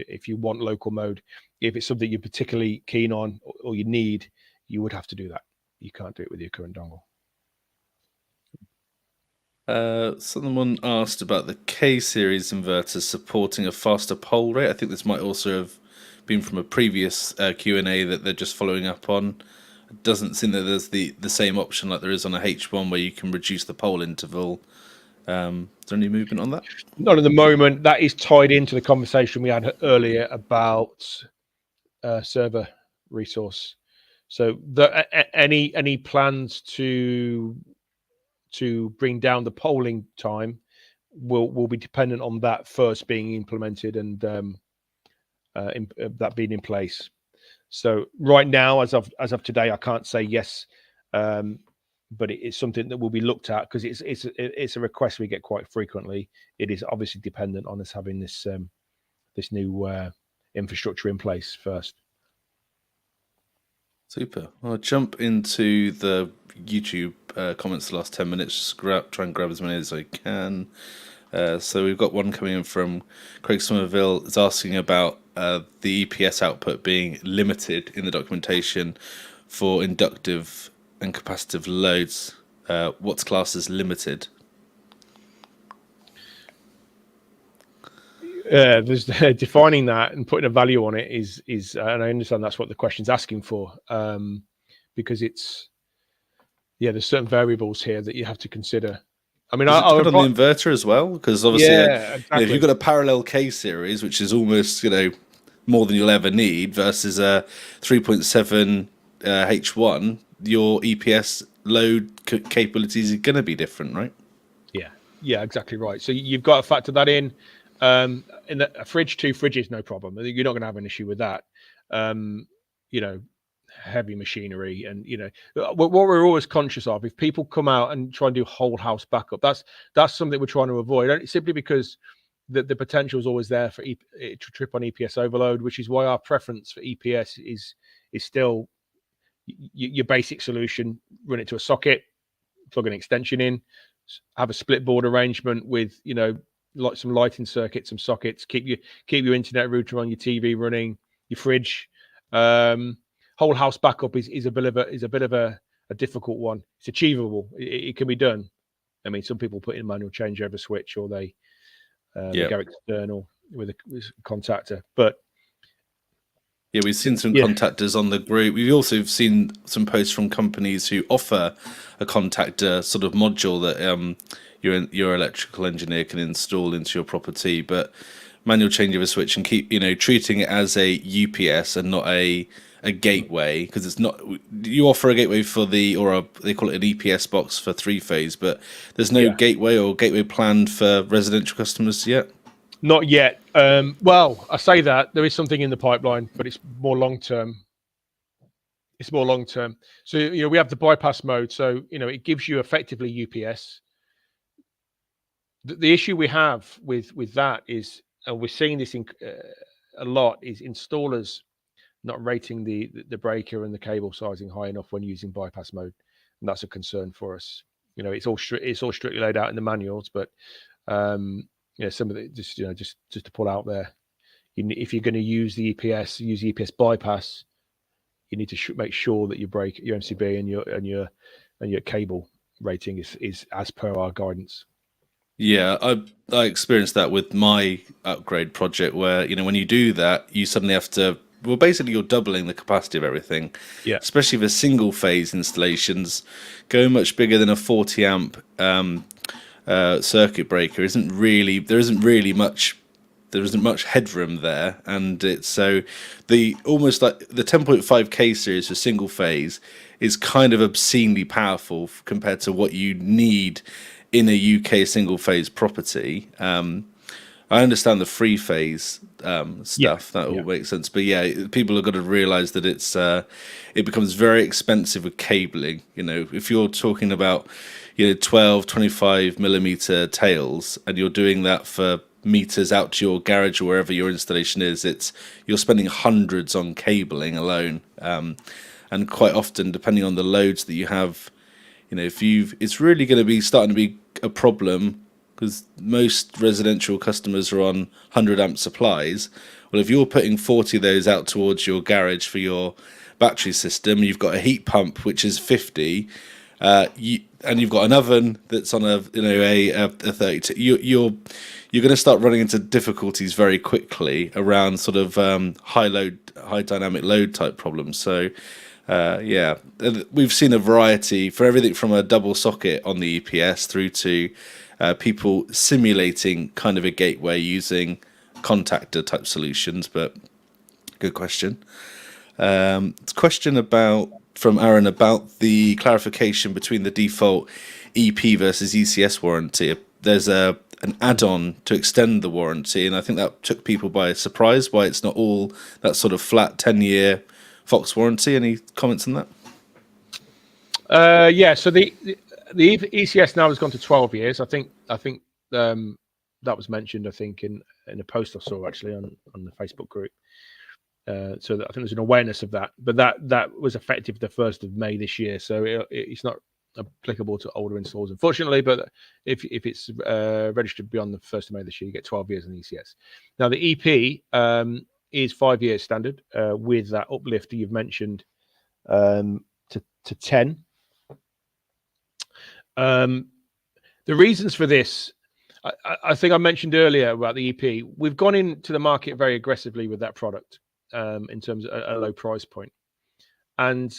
if you want local mode. If it's something you're particularly keen on or you need, you would have to do that. You can't do it with your current dongle. Someone asked about the K-series inverters supporting a faster pole rate. I think this might also have been from a previous Q&A that they're just following up on. It doesn't seem that there's the same option like there is on a H1 where you can reduce the pole interval Is there any movement on that? Not at the moment. That is tied into the conversation we had earlier about server resource. So any plans to bring down the polling time will be dependent on that first being implemented and that being in place. So right now, as of today, I can't say yes, but it's something that will be looked at because it's a request we get quite frequently. It is obviously dependent on us having this new infrastructure in place first. Super. I'll jump into the YouTube comments the last 10 minutes, just try and grab as many as I can. So we've got one coming in from Craig Somerville. It's asking about the EPS output being limited in the documentation for inductive and capacitive loads. What's classed as limited? There's defining that and putting a value on it is and I understand that's what the question's asking for, because there's certain variables here that you have to consider. I mean, Does it depend on the inverter as well? Because obviously, exactly. if you've got a parallel K series, which is almost more than you'll ever need, versus a 3.7 H1, your EPS load capabilities are going to be different, right? Yeah, exactly right. So you've got to factor that in. In a fridge, 2 fridges, no problem. You're not going to have an issue with that. Heavy machinery, and what we're always conscious of, if people come out and try and do whole house backup, that's something we're trying to avoid, simply because the potential is always there for it to trip on EPS overload, which is why our preference for EPS is still your basic solution. Run it to a socket, plug an extension in, have a split board arrangement with like some lighting circuits, some sockets, keep your internet router on, your TV running, your fridge. Whole house backup is a bit of a difficult one. It's achievable. It can be done. I mean, some people put in a manual changeover switch, or they go external with a contactor. But yeah, we've seen some contactors on the group. We've also seen some posts from companies who offer a contactor sort of module that your electrical engineer can install into your property, but manual changeover switch, and keep treating it as a UPS and not a gateway, because it's not. You offer a gateway they call it an EPS box for 3-phase, but there's no gateway planned for residential customers yet. Not yet. Well, I say that there is something in the pipeline, but it's more long term. So we have the bypass mode, so it gives you effectively UPS. The issue we have with that is, and we're seeing this a lot, is installers not rating the breaker and the cable sizing high enough when using bypass mode, and that's a concern for us. It's all strictly laid out in the manuals, but some of it just to pull out there. If you're going to use the EPS bypass, you need to make sure that your MCB and your cable rating is as per our guidance. Yeah, I experienced that with my upgrade project, where when you do that, you suddenly have to. Well, basically, you're doubling the capacity of everything. Yeah. Especially for single phase installations, going much bigger than a 40 amp circuit breaker there isn't really much headroom there, and it's so almost like the 10.5K series for single phase is kind of obscenely powerful compared to what you need in a UK single phase property. I understand the 3-phase stuff, that all makes sense, but people have got to realize that it becomes very expensive with cabling. If you're talking about 12, 25 millimeter tails, and you're doing that for meters out to your garage or wherever your installation is, you're spending hundreds on cabling alone, and quite often, depending on the loads that you have, it's really going to be starting to be a problem, because most residential customers are on 100 amp supplies. Well, if you're putting 40 of those out towards your garage for your battery system, you've got a heat pump which is 50, and you've got an oven that's on a 32. You're going to start running into difficulties very quickly around sort of high dynamic load type problems. So we've seen a variety for everything from a double socket on the EPS through to people simulating kind of a gateway using contactor type solutions. But good question. It's a question from Aaron about the clarification between the default EP versus ECS warranty. There's an add-on to extend the warranty, and I think that took people by surprise. Why it's not all that sort of flat 10-year Fox warranty? Any comments on that? Yeah. So the ECS now has gone to 12 years. I think that was mentioned. I think in a post I saw actually on the Facebook group. So I think there's an awareness of that, but that was effective the 1st of May this year. So it's not applicable to older installs, unfortunately. But if it's registered beyond the 1st of May this year, you get 12 years on ECS. Now the EP is 5 years standard with that uplift you've mentioned to 10. The reasons for this, I think I mentioned earlier about the EP. We've gone into the market very aggressively with that product in terms of a low price point, and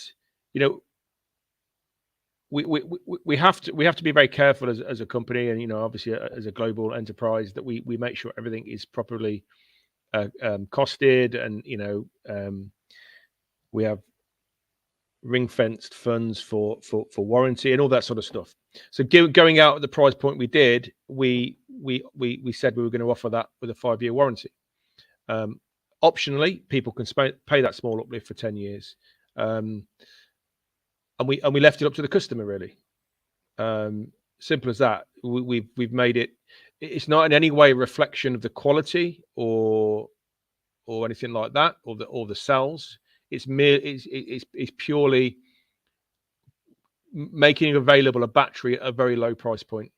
we have to be very careful as a company, and obviously as a global enterprise, that we make sure everything is properly costed, and we have ring-fenced funds for warranty and all that sort of stuff. So going out at the price point we did, we said we were going to offer that with a 5-year warranty. Optionally, people can pay that small uplift for 10 years, and we left it up to the customer, really. Simple as that. We've made it. It's not in any way a reflection of the quality or anything like that, or the cells. It's purely making available a battery at a very low price point,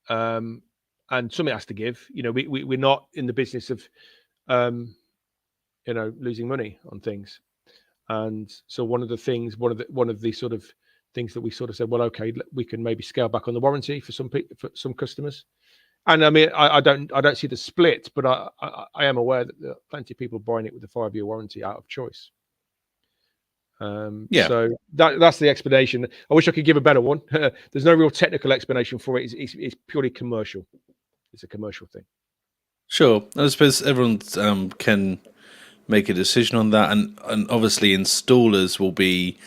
and something has to give. We're not in the business of losing money on things, and so one of the sort of things that we sort of said, well, okay, we can maybe scale back on the warranty for some customers. And I mean, I don't see the split, but I am aware that there are plenty of people buying it with a 5-year warranty out of choice. So that's the explanation. I wish I could give a better one. There's no real technical explanation for it. It's purely commercial. It's a commercial thing. Sure. I suppose everyone can make a decision on that, and obviously installers will be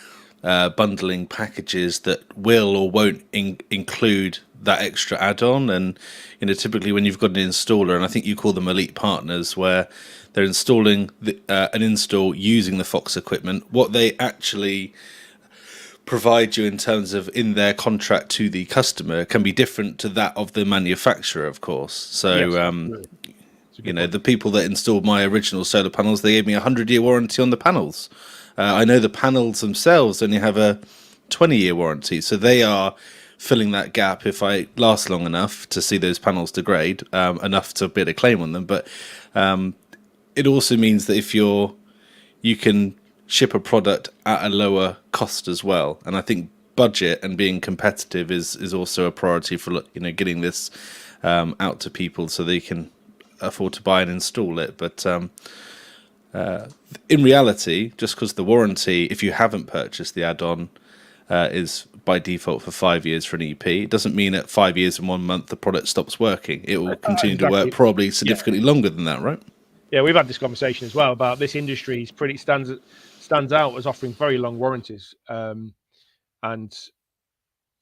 bundling packages that will or won't include that extra add-on. And typically when you've got an installer, and I think you call them elite partners, where they're installing an install using the Fox equipment, what they actually provide you in terms of in their contract to the customer can be different to that of the manufacturer, of course. So yes, the people that installed my original solar panels, they gave me a 100-year warranty on the panels. I know the panels themselves only have a 20-year warranty, so they are filling that gap if I last long enough to see those panels degrade, enough to be able to claim on them. But it also means that if you can ship a product at a lower cost as well, and I think budget and being competitive is also a priority for getting this out to people so they can afford to buy and install it. But in reality, just because the warranty, if you haven't purchased the add-on, is by default for 5 years for an EP, it doesn't mean at 5 years and 1 month the product stops working. It will continue to work probably significantly longer than that, right? Yeah, we've had this conversation as well about this industry stands out as offering very long warranties, and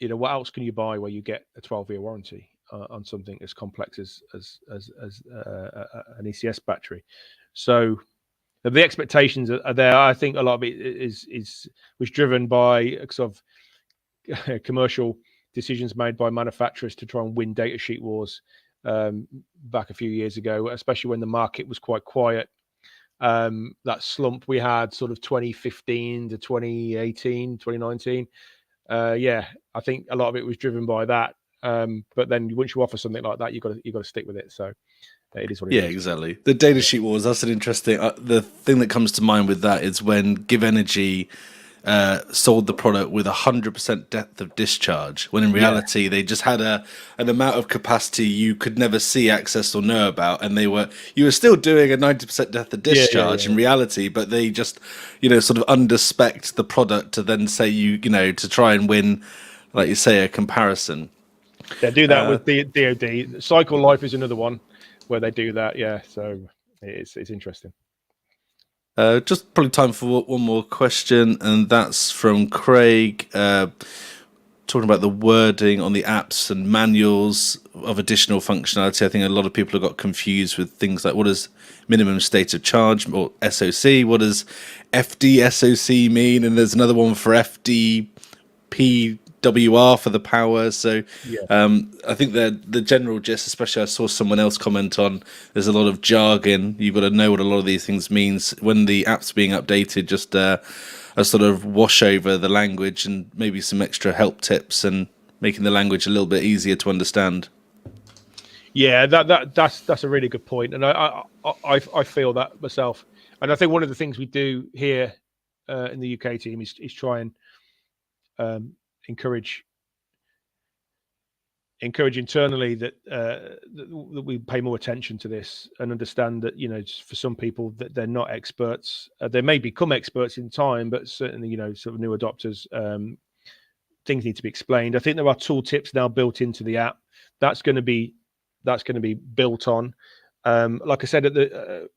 what else can you buy where you get a 12-year warranty on something as complex as an ECS battery? So the expectations are there. I think a lot of it was driven by sort of commercial decisions made by manufacturers to try and win data sheet wars back a few years ago, especially when the market was quite quiet. That slump we had sort of 2015 to 2018, 2019. I think a lot of it was driven by that. But then once you offer something like that, you've got to stick with it. So it is what it is. Yeah, exactly. The data sheet wars, that's an interesting... the thing that comes to mind with that is when Give Energy sold the product with 100% depth of discharge, when in reality they just had an amount of capacity you could never see, access, or know about, and you were still doing a 90% depth of discharge in reality, but they just sort of underspec'd the product to then say to try and win, like you say, a comparison. They do that with the DoD. Cycle Life is another one where they do that. Yeah, so it's interesting. Just probably time for one more question, and that's from Craig, talking about the wording on the apps and manuals of additional functionality. I think a lot of people have got confused with things like, what does minimum state of charge, or SOC? What does FDSOC mean? And there's another one for FDPWR for the power. So I think the general gist, especially I saw someone else comment on, there's a lot of jargon. You've got to know what a lot of these things means when the app's being updated. Just a sort of wash over the language and maybe some extra help tips and making the language a little bit easier to understand. Yeah, that's a really good point, and I feel that myself. And I think one of the things we do here in the UK team is try and encourage internally that that we pay more attention to this and understand that, you know, for some people that they're not experts. They may become experts in time, but certainly, you know, sort of new adopters, things need to be explained. I think there are tool tips now built into the app. That's going to be built on. Like I said, at the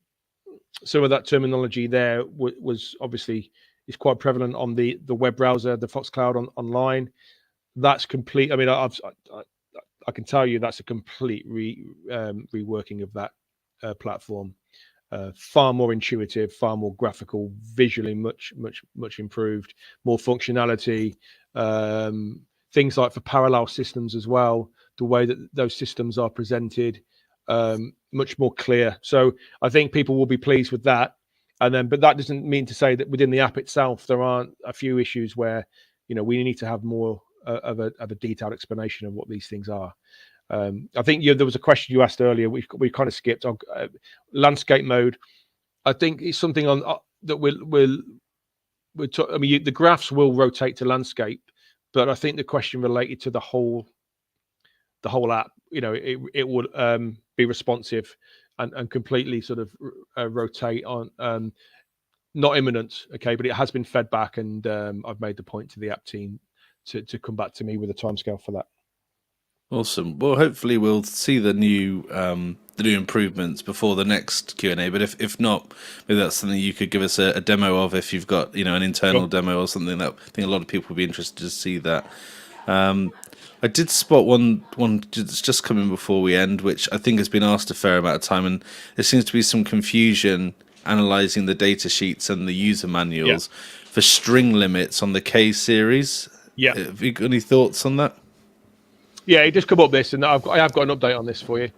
some of that terminology there was obviously is quite prevalent on the web browser, the Fox Cloud online. That's complete. I mean, I can tell you that's a complete reworking of that platform. Far more intuitive, far more graphical, visually much improved, more functionality. Things like for parallel systems as well, the way that those systems are presented, much more clear. So I think people will be pleased with that. And then, but that doesn't mean to say that within the app itself there aren't a few issues where, you know, we need to have more of a detailed explanation of what these things are. I think there was a question you asked earlier. We kind of skipped on landscape mode. I think it's something on that we'll I mean, the graphs will rotate to landscape, but I think the question related to the whole app. You know, it would be responsive and completely sort of rotate on. Not imminent, okay, but it has been fed back, and I've made the point to the app team to come back to me with a timescale for that. Awesome. Well, hopefully we'll see the new improvements before the next Q&A. But if not, maybe that's something you could give us a demo of if you've got, you know, an internal demo or something. That I think a lot of people would be interested to see that. I did spot one that's just coming before we end, which I think has been asked a fair amount of time, and there seems to be some confusion analyzing the data sheets and the user manuals for string limits on the K series. Yeah. Have you got any thoughts on that? Yeah, it just come up this, and I have got an update on this for you.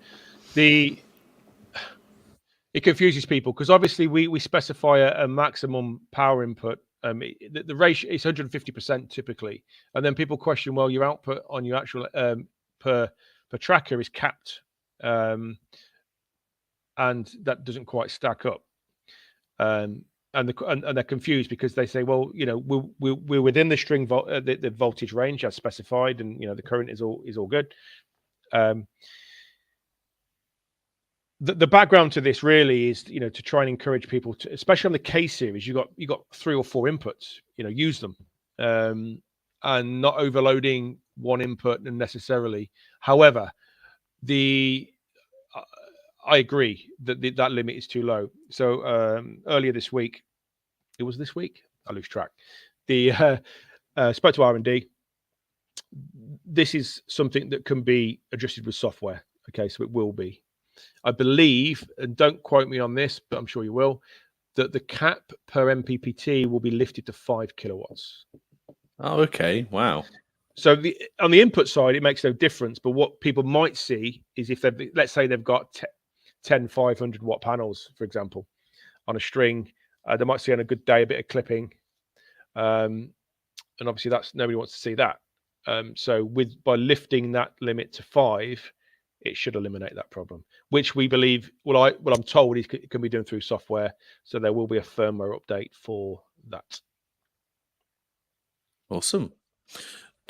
It confuses people because obviously we specify a maximum power input. The ratio is 150% typically, and then people question, well, your output on your actual per tracker is capped, and that doesn't quite stack up. And they're confused because they say, well, you know, we're within the string the voltage range as specified, and you know the current is all good. The background to this really is, you know, to try and encourage people to, especially on the K series, you got 3 or 4 inputs, you know, use them, and not overloading one input unnecessarily. However, I agree that that limit is too low. So earlier this week, it was this week, I lose track. The spoke to R&D. This is something that can be adjusted with software. Okay, so it will be. I believe, and don't quote me on this, but I'm sure you will, that the cap per MPPT will be lifted to 5 kilowatts. Oh, okay. Wow. So on the input side, it makes no difference. But what people might see is if let's say they've got 10 500 watt panels, for example, on a string, they might see on a good day a bit of clipping, and obviously nobody wants to see that. So by lifting that limit to 5, it should eliminate that problem, which we believe. Well, I'm told it can be done through software, so there will be a firmware update for that. Awesome.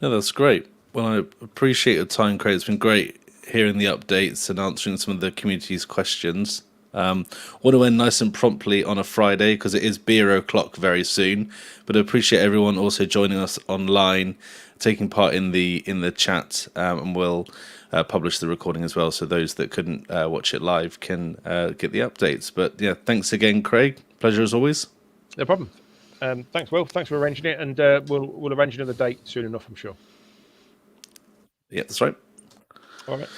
No, that's great. Well, I appreciate your time, Craig. It's been great hearing the updates and answering some of the community's questions. Want to end nice and promptly on a Friday because it is beer o'clock very soon. But I appreciate everyone also joining us online taking part in the chat, and we'll publish the recording as well, so those that couldn't watch it live can get the updates. But yeah, thanks again, Craig. Pleasure as always. No problem. Thanks, Will. Thanks for arranging it, and we'll arrange another date soon enough, I'm sure. Yeah, that's right. All right.